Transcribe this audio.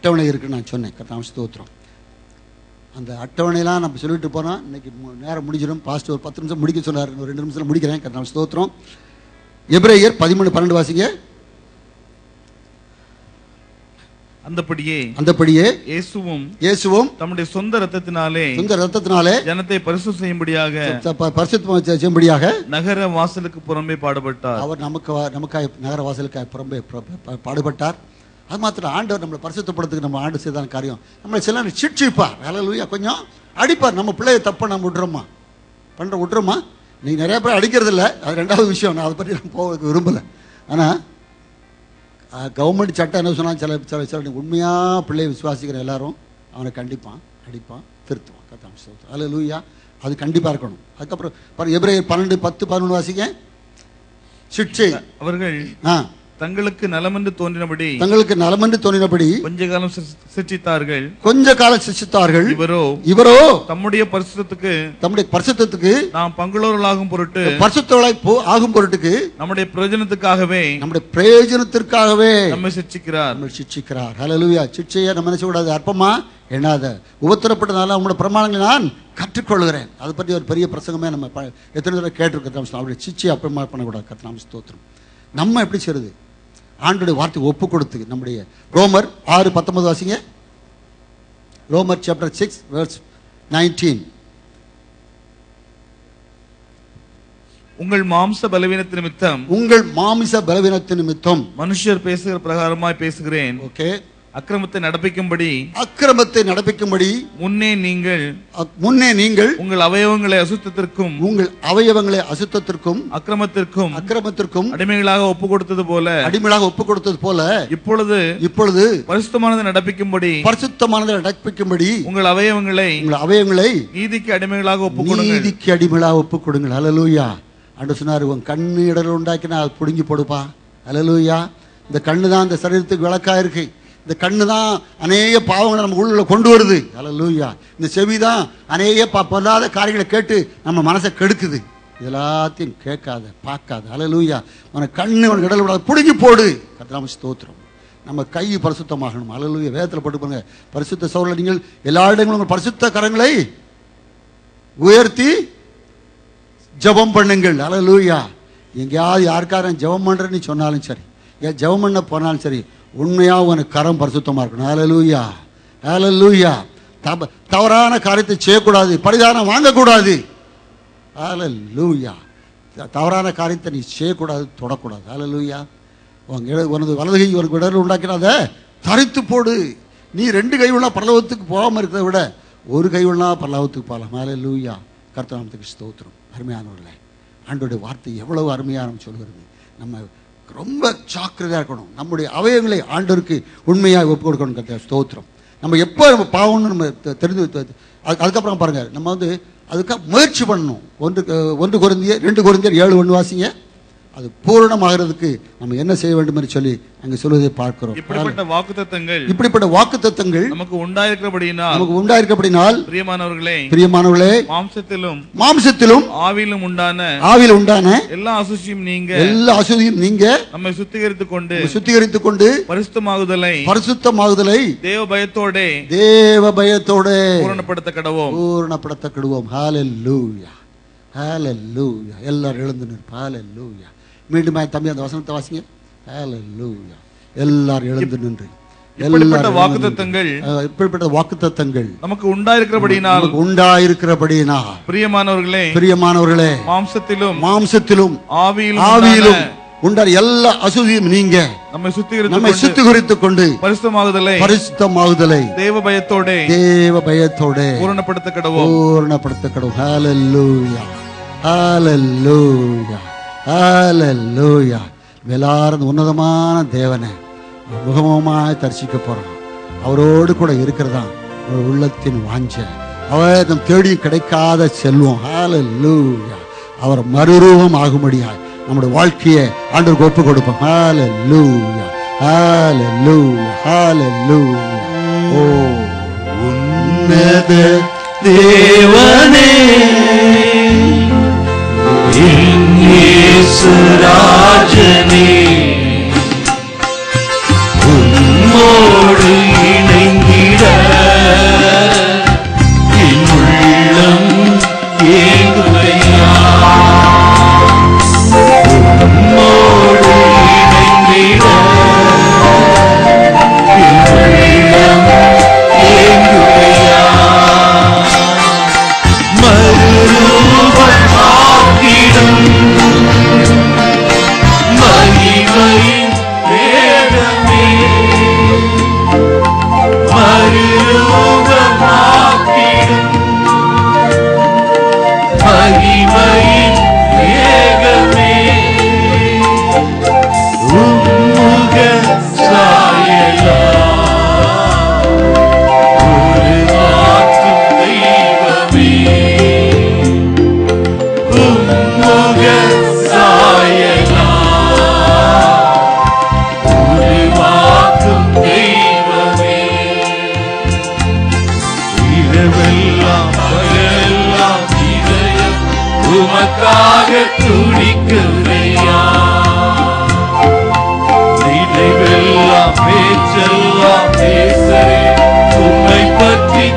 அட்டவணை இருக்குன்னு நான் சொன்னேன். கர்த்தருக்கு ஸ்தோத்திரம். அந்த அட்டவணையெல்லாம் நம்ம சொல்லிட்டு போனால் இன்னைக்கு நேரம் முடிஞ்சிடும். பாஸ்ட் ஒரு 10 நிமிஷம் முடிக்க சொன்னார், ஒரு 2 நிமிஷத்தில் முடிக்கிறேன். கர்த்தருக்கு ஸ்தோத்திரம். எபிரேயர் 13:12 வாசிங்க. அந்தபடியே இயேசுவும் தம்முடைய சொந்த இரத்தத்தினாலே ஜனத்தை பரிசுத்தம் செய்யும்படியாக நகர வாசலுக்கு புறம்பே பாடுபட்டார். அவர் நமக்காக நகர வாசலுக்காக புறம்பே பாடுபட்டார். அது மாத்திரம் ஆண்டவர் நம்மளை பரிசுத்தப்படுறதுக்கு நம்ம ஆண்டு செய்தான காரியம். நம்மளை சில சிட்சிப்பார், ஹல்லேலூயா, கொஞ்சம் அடிப்பார். நம்ம பிள்ளைய தப்ப நம்ம விட்டுறோமா? நீங்க நிறைய பேர் அடிக்கிறது இல்லை, அது ரெண்டாவது விஷயம். நான் அதை பற்றி நான் போக விரும்பலை. ஆனால் கவர்மெண்ட் சட்டம் என்ன சொன்னால் சில உண்மையாக பிள்ளையை விசுவாசிக்கிற எல்லாரும் அவனை கண்டிப்பான், அடிப்பான், திருத்துவான். கர்த்தருக்கு ஹல்லேலூயா. அது கண்டிப்பாக இருக்கணும். அதுக்கப்புறம் எபிரேயர் 12:10-11 வாசிங்க. சிட்சை அவர்கள் தங்களுக்கு நலமென்று தோன்றினபடி கொஞ்ச காலம் சிட்சித்தார்கள். இவரோ தம்முடைய பரிசுத்தத்துக்கு நாம் பங்குள்ளவர்களாகும் பொருட்டுக்கு நம்முடைய பிரயோஜனத்துக்காகவே நம்மை சிட்சிக்கிறார். ஹல்லேலூயா. சிட்சையை நம்ம என்ன செய்யக்கூடாது, அற்பமா எண்ணாத. உபத்திரப்பட்டதால உங்களோட பிரமாணங்களை நான் கற்றுக்கொள்கிறேன். அதை பற்றி ஒரு பெரிய பிரசங்கமே நம்ம எத்தனை தடவை கேட்டிருக்கோம். அவருடைய சிட்சையை அற்பமா பண்ணக்கூடாது. கர்த்தருக்கு ஸ்தோத்திரம். நம்ம எப்படி செய்யறது? ஆண்டோடைய வார்த்தை ஒப்பு கொடுத்து நம்முடைய ரோமர் 6:19 வாசிங்க. ரோமர் chapter 6 verse 19. உங்கள் மாம்ச பலவீனத்தின் நிமித்தம் மனுஷர் பேசுகிற பிரகாரமாய் பேசுகிறேன். ஓகே. அக்கிரமத்தை நடப்பிக்கும்படி முன்னே நீங்கள் உங்கள் அவயவங்களை அசுத்தத்திற்கும் அக்கிரமத்திற்கும் அடிமைகளாக ஒப்பு கொடுத்தது போல இப்பொழுது பரிசுத்தமானதை நடப்பிக்கும்படி உங்கள் அவயவங்களை நீதிக்கு அடிமைகளாக ஒப்பு கொடுங்கள். ஹல்லேலூயா. ஆண்டவர் சொன்னார், உன் கண்ணு இடல் உண்டாக்கினா அது புடுங்கி போடுப்பா. ஹல்லேலூயா. இந்த கண்ணு தான் இந்த சரீரத்துக்கு விளக்கா இருக்கு. இந்த கண்ணு தான் அநேக பாவங்களை நம்ம உள்ள கொண்டு வருது. ஹல்லேலூயா. இந்த செவி தான் அநேக பொல்லாத காரியங்களை கேட்டு நம்ம மனசை கெடுக்குது. எல்லாத்தையும் கேட்காத, பார்க்காத. ஹல்லேலூயா. உனக்கு கண்ணு உனக்கு இடல் விடாத, புடுங்கி போடு. கர்த்தருக்கு ஸ்தோத்திரம். நம்ம கை பரிசுத்தமாகணும். ஹல்லேலூயா. வேதத்தில் போட்டு பாருங்க, பரிசுத்த சகோதரர்களே, நீங்கள் எல்லா இடங்களும் உங்கள் பரிசுத்த கரங்களை உயர்த்தி ஜெபம் பண்ணுங்கள். ஹல்லேலூயா. எங்கேயாவது யாருக்காரன் ஜெபம் பண்ணுறேன்னு சொன்னாலும் சரி, ஏன் ஜெபம் பண்ண போனாலும் சரி, உண்மையாக உனக்கு கரம் பரிசுத்தமாக இருக்கணும். ஹல்லேலூயா. ஹல்லேலூயா. தவறான காரியத்தை செய்யக்கூடாது, பரிதானம் வாங்கக்கூடாது. ஹல்லேலூயா. தவறான காரியத்தை நீ செய்யக்கூடாது, தொடக்கூடாது. ஹல்லேலூயா. உனது வலது கை உனக்கு இடர்ல உண்டாக்கினாத தரித்து போடு. நீ 2 கை உள்ள பரலோகத்துக்கு போகாமல் இருக்கிறத விட ஒரு கை உள்ள பரலோகத்துக்கு போகலாம். ஹல்லேலூயா. கர்த்தருக்கு ஸ்தோத்திரம். அருமையானவர்களே, ஆண்டோடைய வார்த்தை எவ்வளவு அருமையான சொல்கிறது. நம்ம ரொம்ப ஜாக்கிரதையாக இருக்கணும். நம்முடைய அவயவங்களை ஆண்டவருக்கு உண்மையாக ஒப்பு கொடுக்கணும். கர்த்தருக்கு ஸ்தோத்திரம். நம்ம எப்போ நம்ம பாவம்னு நம்ம தெரிந்து அதுக்கப்புறம் பாருங்க, நம்ம அதுக்காக முயற்சி பண்ணணும். 1 கொரிந்தியர் 2 கொரிந்தியர் 7:1 வாசிங்க. அது பூரணமாகிறதுக்கு நம்ம என்ன செய்ய வேண்டும் என்று சொல்லி அங்கே சொல்வதை பார்க்கிறோம். இப்படிப்பட்ட வாக்குத்தத்தங்கள் நமக்கு உண்டாயிருக்கிறபடினால் பிரியமானவர்களே, மாம்சத்திலும் ஆவியிலும் உண்டான எல்லா அசுசியும் நீங்க நம்மை சுத்திகரித்துக் கொண்டு பரிசுத்தமாகுதலை தேவ பயத்தோட பூரணப்படுத்த கடவோம். ஹல்லேலூயா. ஹல்லேலூயா. எல்லாரும் எழுந்து நிற்போம். ஹல்லேலூயா. மீண்டும் தம்பி அந்த வசனத்தை வாசிங்க. ஹல்லேலூயா. எல்லாரும் எழுந்து நின்று இப்படிப்பட்ட வாக்குத்தத்தங்கள் நமக்கு உண்டாயிருக்கிறபடியினால் பிரியமானவர்களே, மாம்சத்திலும் ஆவியிலும் உண்டான எல்லா அசுதியும் நீங்க நம்மை சுத்திகரித்துக் கொண்டு பரிசுத்தமாகுதலை தேவ பயத்தோட பூரணப்படுத்த கடவோம். ஹல்லேலூயா. ஹல்லேலூயா. ஹல்லேலூயா. எல்லாரும் உன்னதமான தேவனை முகமுகமாய் தரிசிக்க போறோம். அவரோடு கூட இருக்கிறதா ஒரு உள்ளத்தின் வாஞ்ச. அவர் நம் தேடி கிடைக்காத செல்வம். ஹல்லேலூயா. அவர் மறுரூபம் ஆகும்படியாய் நம்முடைய வாழ்க்கையை ஆண்டவருக்கு ஒப்பு கொடுப்போம். ஹல்லேலூயா. ஹல்லேலூயா. ஹல்லேலூயா. ஓ உன்னத தேவனே, இயேசுராஜனே, உம்மோடு இணை இரவெல்லாம் பகலெல்லாம் இதயம் உமக்காக துடிக்குதையா. நினைவெல்லாம் பேச்செல்லாம் பேசவே உம்மை பற்றி